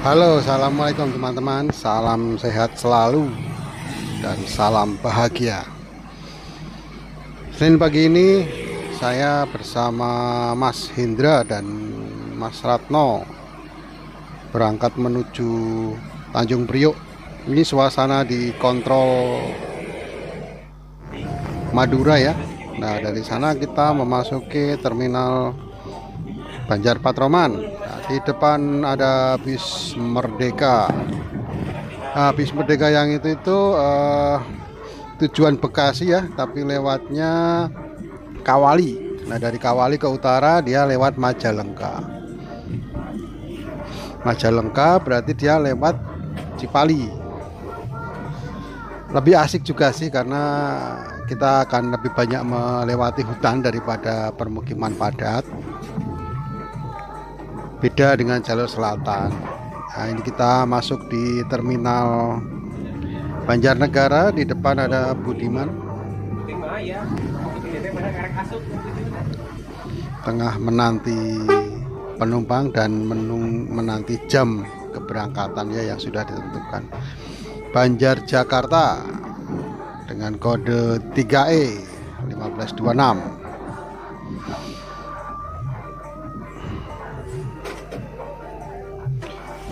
Halo, assalamualaikum teman-teman. Salam sehat selalu dan salam bahagia. Senin pagi ini saya bersama Mas Hendra dan Mas Ratno berangkat menuju Tanjung Priok. Ini suasana di kontrol Madura ya. Nah, dari sana kita memasuki terminal Banjar Patroman. Nah, di depan ada bis Merdeka. Nah, bis Merdeka yang itu tujuan Bekasi ya, tapi lewatnya Kawali. Nah, dari Kawali ke utara dia lewat Majalengka. Majalengka berarti dia lewat Cipali. Lebih asik juga sih karena kita akan lebih banyak melewati hutan daripada permukiman padat. Beda dengan jalur selatan. Nah, ini kita masuk di terminal Banjarnegara. Di depan ada Budiman tengah menanti penumpang dan menanti jam keberangkatannya yang sudah ditentukan. Banjar Jakarta dengan kode 3E 1526.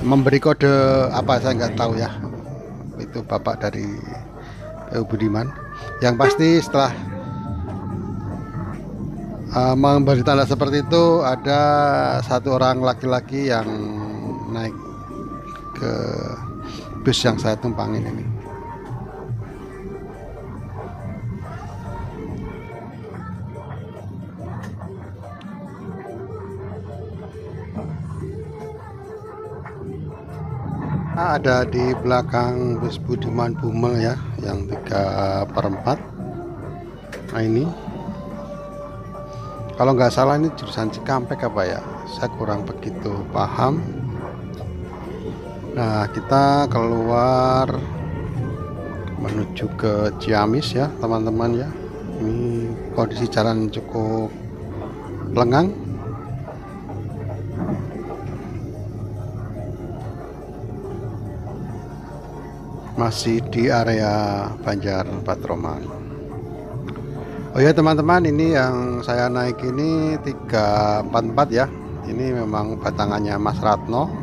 Memberi kode apa saya nggak tahu ya, itu bapak dari PU Budiman. Yang pasti setelah memberi tanda seperti itu, ada satu orang laki-laki yang naik ke bus yang saya tumpangin ini. Ada di belakang bus Budiman Bumel ya, yang 3/4. Nah, ini kalau nggak salah ini jurusan Cikampek apa ya, saya kurang begitu paham. Nah, kita keluar menuju ke Ciamis ya teman-teman ya. Ini kondisi jalan cukup lengang. Masih di area Banjar Patroman. Oh ya teman-teman, ini yang saya naik ini 344 ya. Ini memang batangannya Mas Ratno.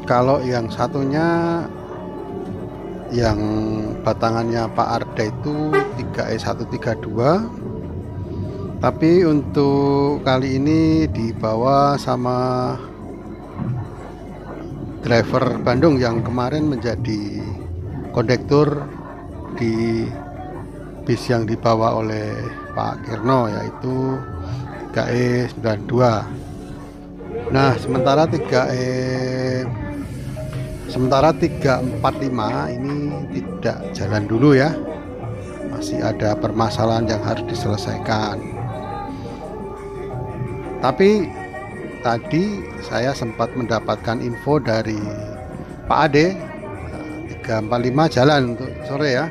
Kalau yang satunya yang batangannya Pak Arda itu 3E132. Tapi untuk kali ini dibawa sama driver Bandung yang kemarin menjadi kondektur di bis yang dibawa oleh Pak Kirno, yaitu 3E92. Nah, sementara 345 ini tidak jalan dulu ya. Masih ada permasalahan yang harus diselesaikan. Tapi tadi saya sempat mendapatkan info dari Pak Ade, 345 jalan untuk sore ya.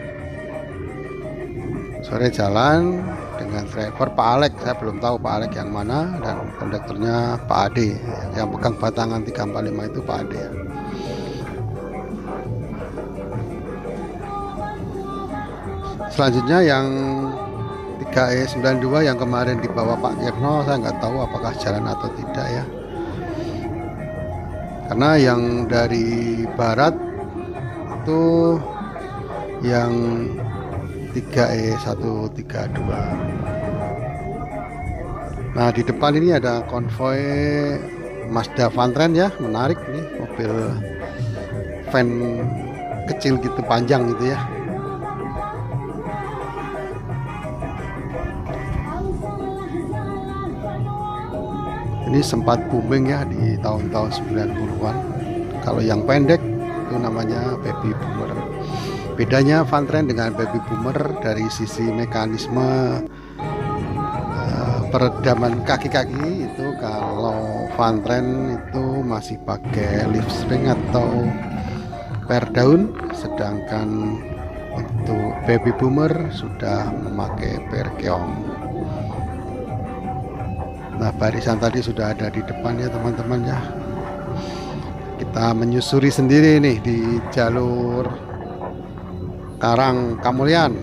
Sore jalan dengan driver Pak Alek. Saya belum tahu Pak Alek yang mana, dan kondekturnya Pak Ade. Yang pegang batangan 345 itu Pak Ade ya. Selanjutnya yang 3E92 yang kemarin dibawa Pak Kirno, saya nggak tahu apakah jalan atau tidak ya, karena yang dari barat itu yang 3E132. Nah, di depan ini ada konvoi Mazda Vantren ya, menarik nih, mobil van kecil gitu, panjang gitu ya. Ini sempat booming ya di tahun-tahun 90-an. Kalau yang pendek itu namanya baby boomer. Bedanya Vantren dengan baby boomer dari sisi mekanisme peredaman kaki-kaki itu. Kalau Vantren itu masih pakai lift spring atau per daun, sedangkan untuk baby boomer sudah memakai per keong. Nah, barisan tadi sudah ada di depan ya teman-teman ya. Kita menyusuri sendiri nih di jalur Karang Kamulyan.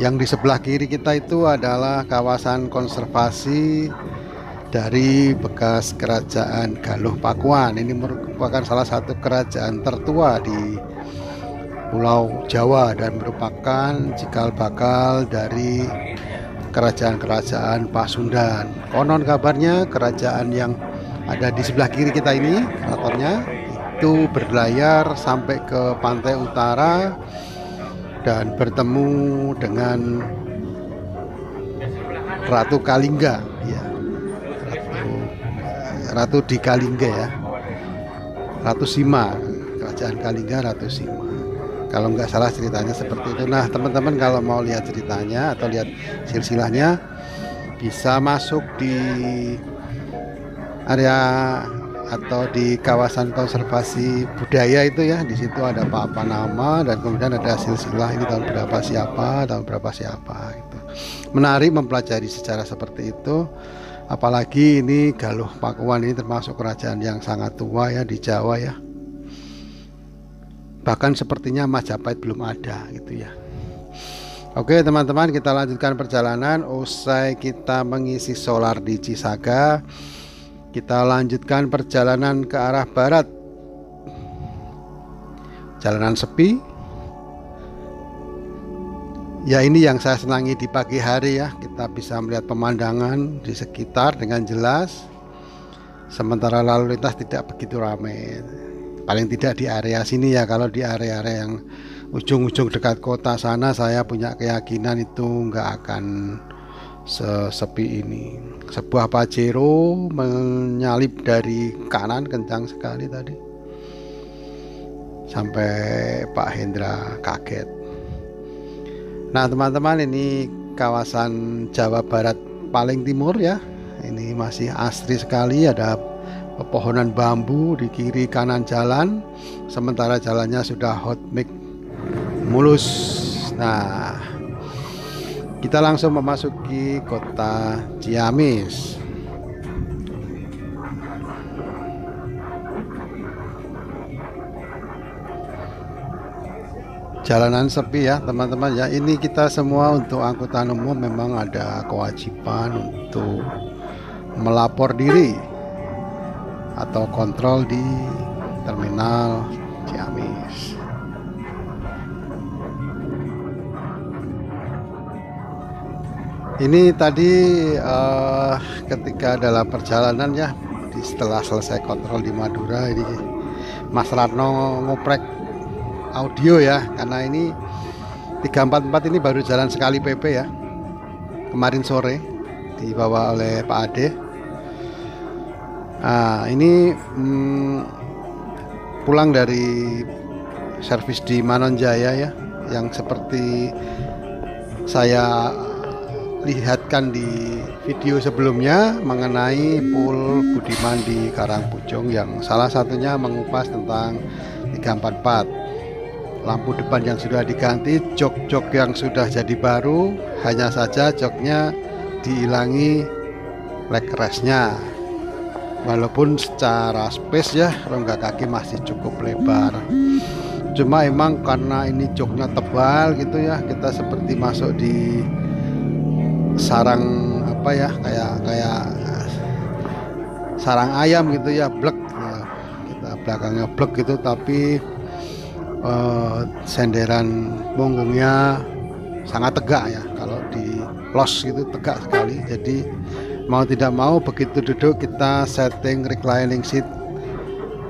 Yang di sebelah kiri kita itu adalah kawasan konservasi dari bekas kerajaan Galuh Pakuan. Ini merupakan salah satu kerajaan tertua di Pulau Jawa dan merupakan cikal bakal dari kerajaan-kerajaan Pasundan. Konon kabarnya kerajaan yang ada di sebelah kiri kita ini, keratonnya itu berlayar sampai ke pantai utara dan bertemu dengan Ratu Kalingga, ya, Ratu di Kalingga ya, Ratu Sima, kerajaan Kalingga, Ratu Sima. Kalau nggak salah ceritanya seperti itu. Nah teman-teman kalau mau lihat ceritanya atau lihat silsilahnya bisa masuk di area atau di kawasan konservasi budaya itu ya. Di situ ada apa nama dan kemudian ada silsilah ini tahun berapa siapa gitu. Menarik mempelajari sejarah seperti itu. Apalagi ini Galuh Pakuan ini termasuk kerajaan yang sangat tua ya di Jawa ya. Bahkan sepertinya Majapahit belum ada gitu ya. Oke teman-teman, kita lanjutkan perjalanan. Usai kita mengisi solar di Cisaga, kita lanjutkan perjalanan ke arah barat. Jalanan sepi. Ya ini yang saya senangi di pagi hari ya. Kita bisa melihat pemandangan di sekitar dengan jelas. Sementara lalu lintas tidak begitu ramai. Paling tidak di area sini ya. Kalau di area-area yang ujung-ujung dekat kota sana, saya punya keyakinan itu nggak akan sesepi ini. Sebuah Pajero menyalip dari kanan kencang sekali tadi, sampai Pak Hendra kaget. Nah teman-teman, ini kawasan Jawa Barat paling timur ya. Ini masih asri sekali, ada pepohonan bambu di kiri kanan jalan, sementara jalannya sudah hot mix mulus. Nah kita langsung memasuki kota Ciamis. Jalanan sepi ya teman-teman ya. Ini kita semua untuk angkutan umum memang ada kewajiban untuk melapor diri atau kontrol di terminal Ciamis. Ini tadi ketika dalam perjalanan ya, setelah selesai kontrol di Madura, ini Mas Ratno ngoprek audio ya, karena ini 344 ini baru jalan sekali PP ya, kemarin sore dibawa oleh Pak Ade. Nah ini pulang dari servis di Manonjaya ya, yang seperti saya lihatkan di video sebelumnya mengenai Pul Budiman di Karangpucung, yang salah satunya mengupas tentang 344. Lampu depan yang sudah diganti, jok-jok yang sudah jadi baru, hanya saja joknya dihilangi leg restnya. Walaupun secara space ya rongga kaki masih cukup lebar, cuma emang karena ini joknya tebal gitu ya, kita seperti masuk di sarang apa ya, kayak sarang ayam gitu ya, blek ya. Kita belakangnya blek gitu, tapi senderan punggungnya sangat tegak ya, kalau di los gitu tegak sekali. Jadi mau tidak mau begitu duduk kita setting reclining seat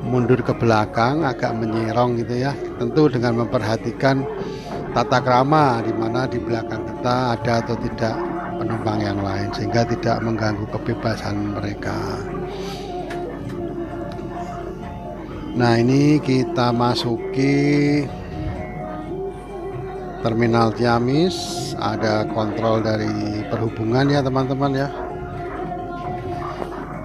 mundur ke belakang agak menyerong gitu ya, tentu dengan memperhatikan tata krama di mana di belakang kita ada atau tidak penumpang yang lain, sehingga tidak mengganggu kebebasan mereka. Nah ini kita masuki terminal Ciamis, ada kontrol dari perhubungan ya teman-teman ya.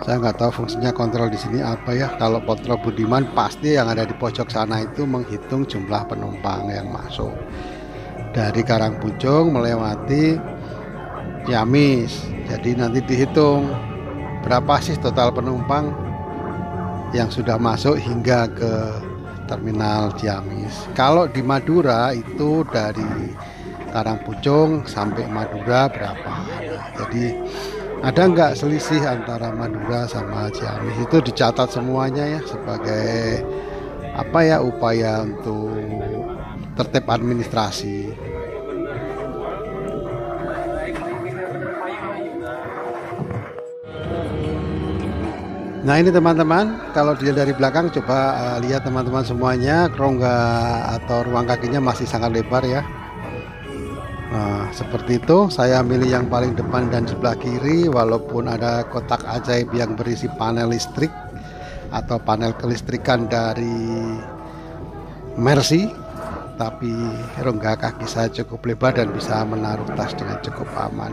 Saya nggak tahu fungsinya kontrol di sini apa ya. Kalau kontrol Budiman pasti yang ada di pojok sana itu menghitung jumlah penumpang yang masuk dari Karangpucung melewati Ciamis. Jadi nanti dihitung berapa sih total penumpang yang sudah masuk hingga ke terminal Ciamis. Kalau di Madura itu dari Karangpucung sampai Madura berapa. Jadi ada nggak selisih antara Madura sama Ciamis, itu dicatat semuanya ya sebagai apa ya, upaya untuk tertib administrasi. Nah ini teman-teman, kalau dilihat dari belakang coba lihat teman-teman semuanya, rongga atau ruang kakinya masih sangat lebar ya. Nah seperti itu, saya milih yang paling depan dan sebelah kiri, walaupun ada kotak ajaib yang berisi panel listrik atau panel kelistrikan dari Mercy, tapi rongga kaki saya cukup lebar dan bisa menaruh tas dengan cukup aman.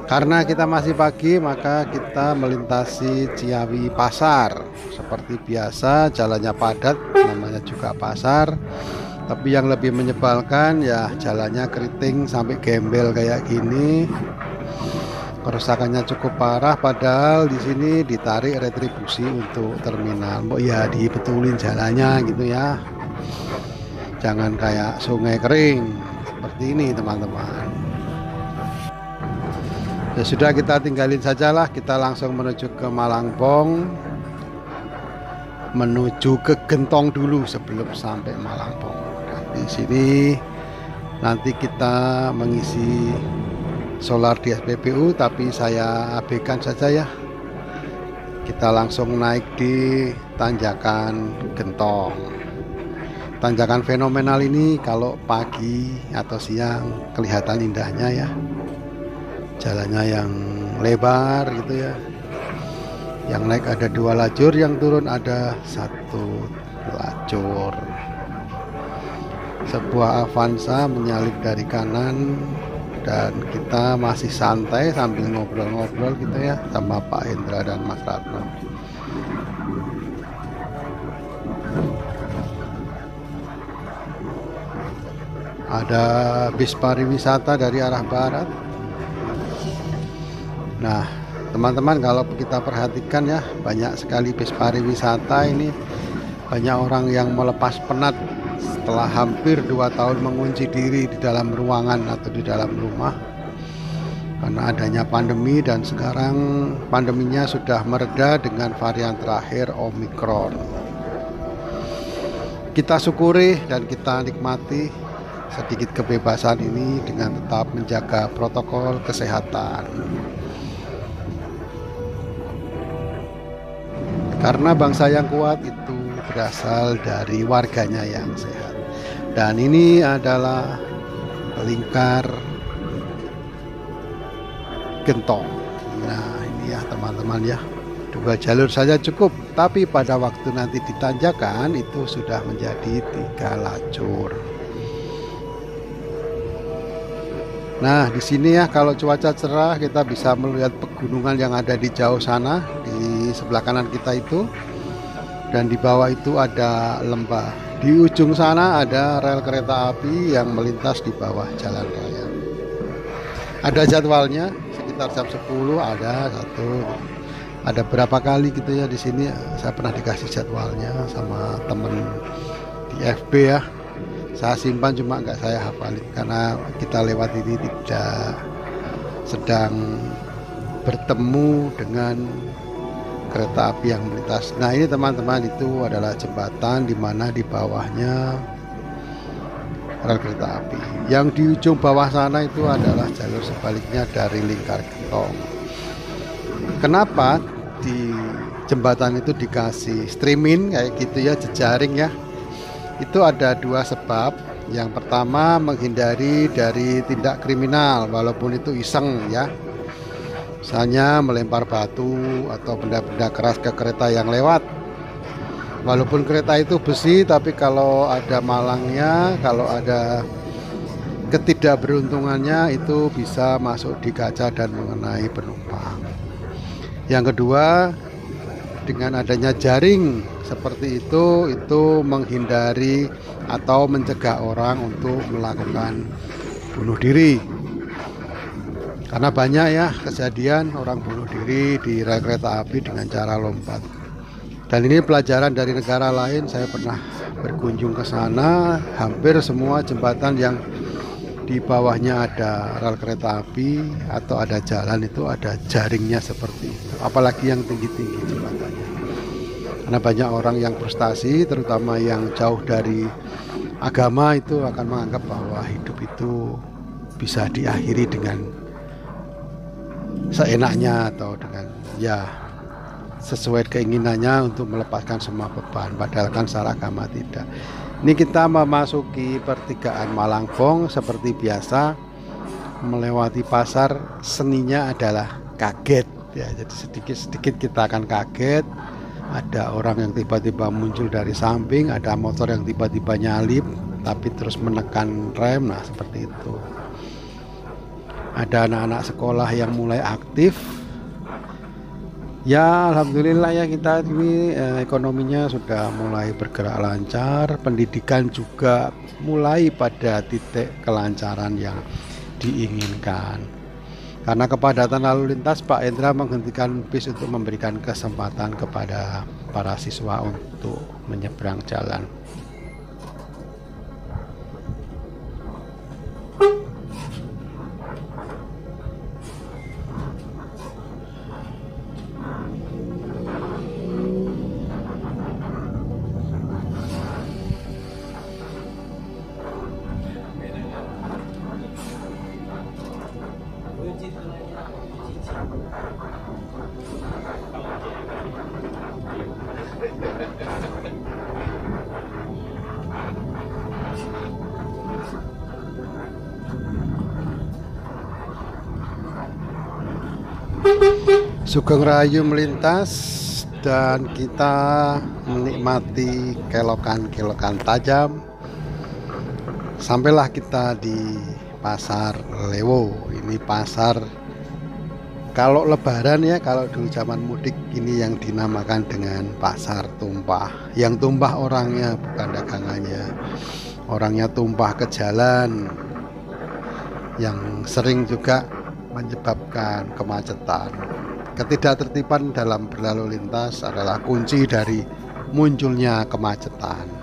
Karena kita masih pagi, maka kita melintasi Ciawi Pasar. Seperti biasa, jalannya padat, namanya juga pasar. Tapi yang lebih menyebalkan ya jalannya keriting sampai gembel kayak gini. Kerusakannya cukup parah, padahal di sini ditarik retribusi untuk terminal. Ya dibetulin jalannya gitu ya. Jangan kayak sungai kering seperti ini teman-teman. Ya sudah, kita tinggalin sajalah, kita langsung menuju ke Malangbong, menuju ke Gentong dulu sebelum sampai Malangbong. Dan di sini nanti kita mengisi solar di SPBU, tapi saya abaikan saja ya. Kita langsung naik di tanjakan Gentong. Tanjakan fenomenal ini kalau pagi atau siang kelihatan indahnya ya. Jalannya yang lebar gitu ya. Yang naik ada 2 lajur, yang turun ada 1 lajur. Sebuah Avanza menyalip dari kanan, dan kita masih santai sambil ngobrol-ngobrol gitu ya sama Pak Hendra dan Mas Ratno. Ada bis pariwisata dari arah barat. Nah teman-teman, kalau kita perhatikan ya, banyak sekali bis pariwisata ini. Banyak orang yang melepas penat setelah hampir 2 tahun mengunci diri di dalam ruangan atau di dalam rumah karena adanya pandemi, dan sekarang pandeminya sudah mereda dengan varian terakhir Omikron. Kita syukuri dan kita nikmati sedikit kebebasan ini dengan tetap menjaga protokol kesehatan. Karena bangsa yang kuat itu berasal dari warganya yang sehat. Dan ini adalah lingkar Gentong. Nah ini ya teman-teman ya, 2 jalur saja cukup, tapi pada waktu nanti ditanjakan itu sudah menjadi 3 lajur. Nah di sini ya, kalau cuaca cerah kita bisa melihat pegunungan yang ada di jauh sana di sebelah kanan kita itu, dan di bawah itu ada lembah. Di ujung sana ada rel kereta api yang melintas di bawah jalan raya. Ada jadwalnya, sekitar jam 10 ada satu. Ada berapa kali gitu ya di sini saya pernah dikasih jadwalnya sama temen di FB ya. Saya simpan cuma nggak saya hafalin karena kita lewat ini tidak sedang bertemu dengan kereta api yang melintas. Nah ini teman-teman, itu adalah jembatan di mana di bawahnya rel kereta api. Yang di ujung bawah sana itu adalah jalur sebaliknya dari lingkar Gentong. Kenapa di jembatan itu dikasih streaming kayak gitu ya, jejaring ya? Itu ada 2 sebab. Yang pertama, menghindari dari tindak kriminal walaupun itu iseng ya. Misalnya melempar batu atau benda-benda keras ke kereta yang lewat. Walaupun kereta itu besi, tapi kalau ada malangnya, kalau ada ketidakberuntungannya, itu bisa masuk di kaca dan mengenai penumpang. Yang kedua, dengan adanya jaring seperti itu menghindari atau mencegah orang untuk melakukan bunuh diri. Karena banyak ya kejadian orang bunuh diri di rel kereta api dengan cara lompat Dan ini pelajaran dari negara lain. Saya pernah berkunjung ke sana, hampir semua jembatan yang di bawahnya ada rel kereta api atau ada jalan itu ada jaringnya seperti itu. Apalagi yang tinggi-tinggi jembatannya. Karena banyak orang yang frustasi, terutama yang jauh dari agama, itu akan menganggap bahwa hidup itu bisa diakhiri dengan seenaknya atau dengan ya sesuai keinginannya untuk melepaskan semua beban, padahal kan secara agama tidak. Ini kita memasuki pertigaan Malangbong seperti biasa, melewati pasar. Seninya adalah kaget ya, jadi sedikit-sedikit kita akan kaget. Ada orang yang tiba-tiba muncul dari samping, ada motor yang tiba-tiba nyalip tapi terus menekan rem, nah seperti itu. Ada anak-anak sekolah yang mulai aktif. Ya alhamdulillah ya, kita ini ekonominya sudah mulai bergerak lancar, pendidikan juga mulai pada titik kelancaran yang diinginkan. Karena kepadatan lalu lintas, Pak Hendra menghentikan bis untuk memberikan kesempatan kepada para siswa untuk menyeberang jalan. Sugeng Rayu melintas dan kita menikmati kelokan-kelokan tajam. Sampailah kita di Pasar Lewo. Ini pasar kalau lebaran ya, kalau dulu zaman mudik ini yang dinamakan dengan pasar tumpah. Yang tumpah orangnya bukan dagangannya. Orangnya tumpah ke jalan, yang sering juga menyebabkan kemacetan. Ketidaktertiban dalam berlalu lintas adalah kunci dari munculnya kemacetan.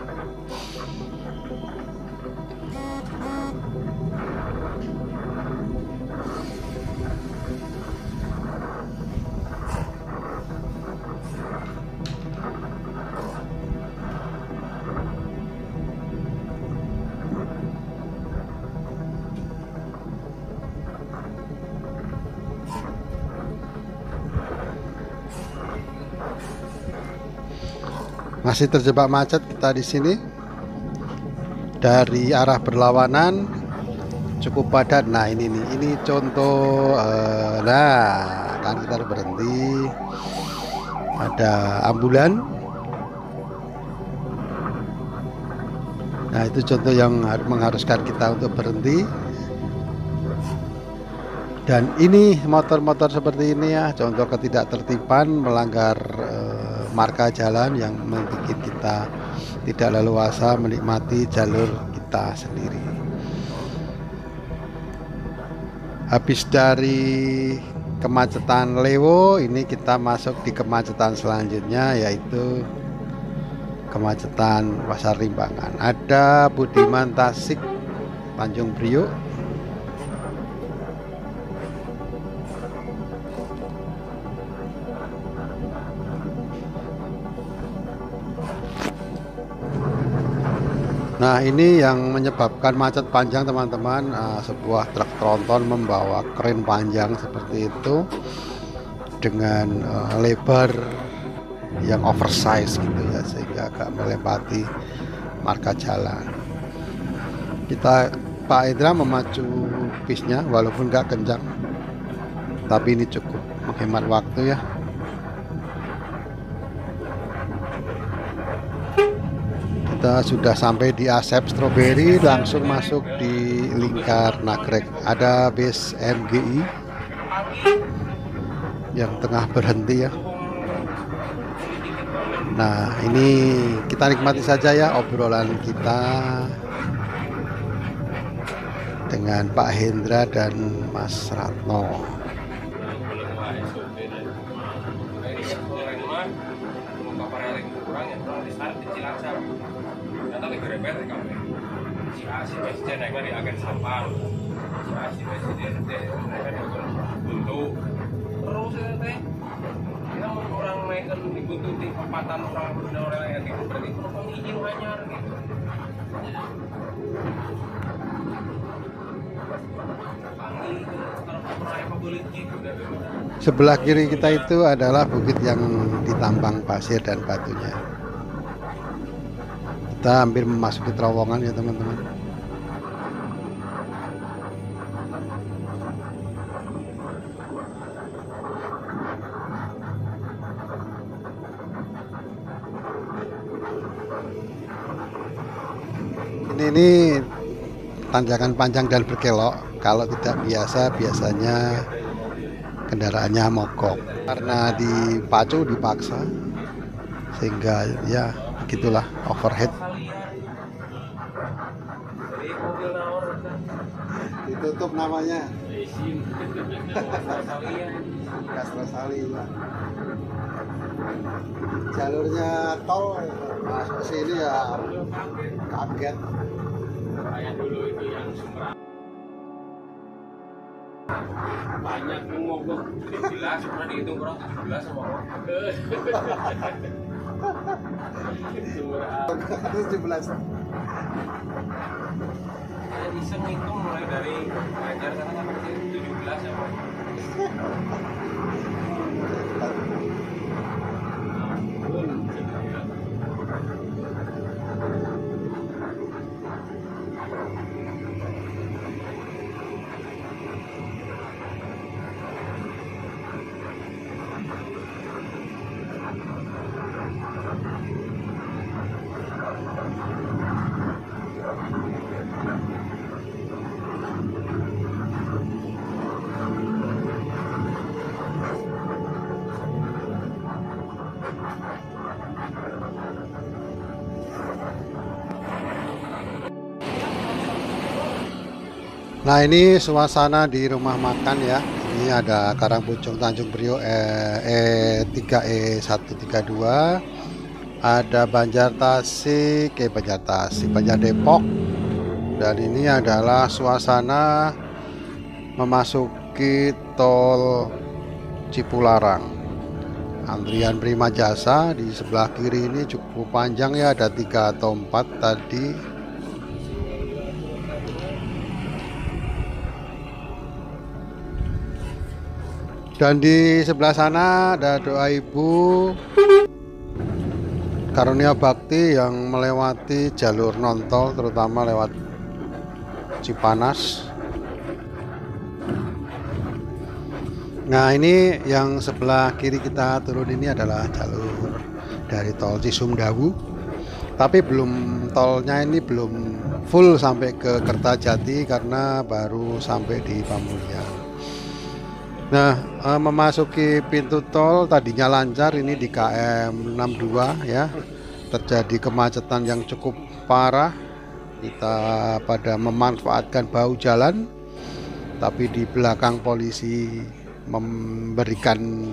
Masih terjebak macet kita di sini. Dari arah berlawanan cukup padat. Nah ini nih, ini contoh. Nah kan kita harus berhenti. Ada ambulan. Nah itu contoh yang mengharuskan kita untuk berhenti. Dan ini motor-motor seperti ini ya, contoh ketidaktertiban, melanggar marka jalan yang membuat kita tidak leluasa menikmati jalur kita sendiri. Habis dari kemacetan Lewo, ini kita masuk di kemacetan selanjutnya, yaitu kemacetan Pasar Limbangan. Ada Budiman Tasik, Tanjung Priok. Nah ini yang menyebabkan macet panjang teman-teman. Sebuah truk tronton membawa kren panjang seperti itu dengan lebar yang oversize gitu ya, sehingga agak melewati marka jalan. Pak Hendra memacu bisnya walaupun gak kencang, tapi ini cukup menghemat waktu ya. Kita sudah sampai di Asep Strawberry, langsung masuk di Lingkar Nagrek. Ada bis MGI yang tengah berhenti ya. Nah ini kita nikmati saja ya obrolan kita dengan Pak Hendra dan Mas Ratno. gremet kabeh. Si A si B si C naik di agen sampah. Si A si B si D si D naik di buntu. Terus ya teh. Kita orang naikkan di buntu di perempatan orang yang gitu berarti penumpang izin anyar gitu. Sebelah kiri kita itu adalah bukit yang ditambang pasir dan batunya. Kita hampir memasuki terowongan ya teman-teman. Ini tanjakan panjang dan berkelok. Kalau tidak biasa, biasanya kendaraannya mogok karena dipaksa, sehingga ya begitulah overhead. Ditutup namanya. Gastrosali. Jalurnya tol masuk sini ya kaget. Kayak dulu itu yang Sumatera banyak mogok 17 pernah dihitung orang 17 sama orang 17. Saya bisa ngitung mulai dari Banjar sana sampai 17 ya Pak. Nah, ini suasana di rumah makan ya. Ini ada Karangpucung Tanjung Priok E3E132, ada Banjar Depok, dan ini adalah suasana memasuki tol Cipularang. Antrian Prima Jasa di sebelah kiri ini cukup panjang ya, ada 3 atau 4 tadi. Dan di sebelah sana ada doa Ibu Karunia Bakti yang melewati jalur non-tol, terutama lewat Cipanas. Nah, ini yang sebelah kiri kita turun ini adalah jalur dari tol Cisumdawu. Tapi tolnya ini belum full sampai ke Kertajati karena baru sampai di Pamulian. Nah, memasuki pintu tol tadinya lancar, ini di KM 62 ya. Terjadi kemacetan yang cukup parah. Kita pada memanfaatkan bahu jalan, tapi di belakang polisi memberikan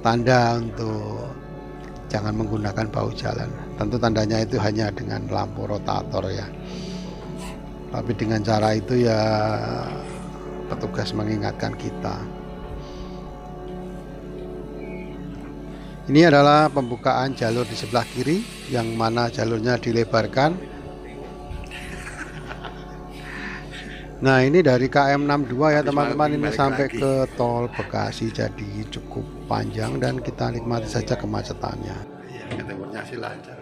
tanda untuk jangan menggunakan bahu jalan. Tentu tandanya itu hanya dengan lampu rotator ya. Tapi dengan cara itu ya petugas mengingatkan kita. Ini adalah pembukaan jalur di sebelah kiri, yang mana jalurnya dilebarkan. Nah, ini dari KM 62 ya teman-teman, ini sampai ke tol Bekasi, jadi cukup panjang dan kita nikmati saja kemacetannya. Iya, ke timurnya sih lancar.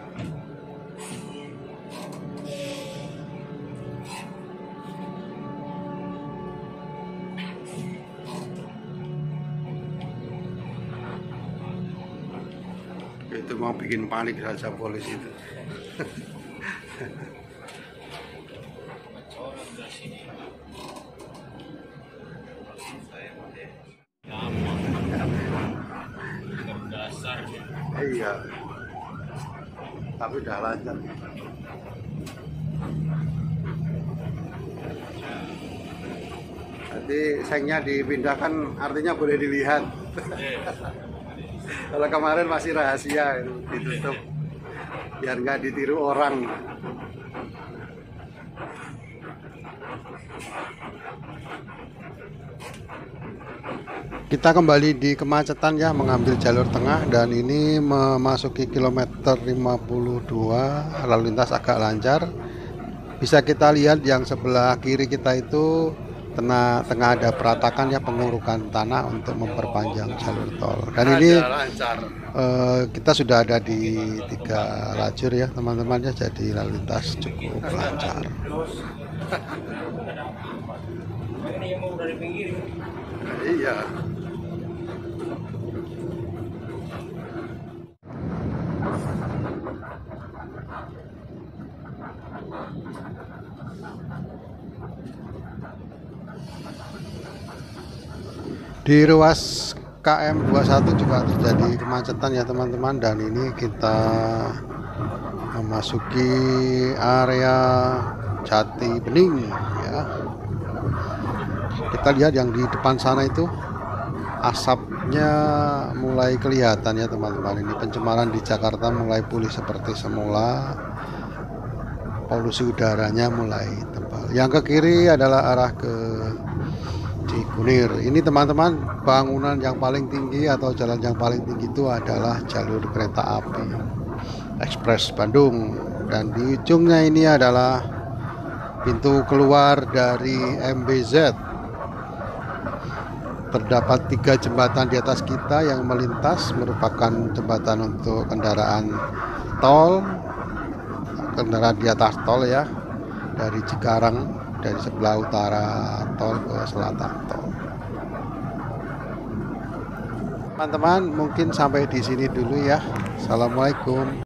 Itu mau bikin panik saja polisi itu. Iya, tapi udah lancar. Jadi sengnya dipindahkan, artinya boleh dilihat. Kalau kemarin masih rahasia, ditutup biar nggak ditiru orang. Kita kembali di kemacetan ya, mengambil jalur tengah dan ini memasuki kilometer 52, lalu lintas agak lancar. Bisa kita lihat yang sebelah kiri kita itu tengah ada peratakan ya, pengurukan tanah untuk memperpanjang jalur tol. Dan ini kita sudah ada di 3 lajur ya teman-teman ya, jadi lalu lintas cukup lancar. Ini yang mau dari pinggir. Iya. Di ruas KM 21 juga terjadi kemacetan ya teman-teman, dan ini kita memasuki area Jati Bening ya. Kita lihat yang di depan sana itu asapnya mulai kelihatan ya teman-teman. Ini pencemaran di Jakarta mulai pulih seperti semula, polusi udaranya mulai tebal. Yang ke kiri adalah arah ke Cikunir. Ini teman-teman, bangunan yang paling tinggi atau jalan yang paling tinggi itu adalah jalur kereta api Ekspres Bandung, dan di ujungnya ini adalah pintu keluar dari MBZ. Terdapat 3 jembatan di atas kita yang melintas, merupakan jembatan untuk kendaraan tol, kendaraan di atas tol ya, dari Cikarang, dari sebelah utara tol ke selatan tol. Teman-teman, mungkin sampai di sini dulu ya. Assalamualaikum.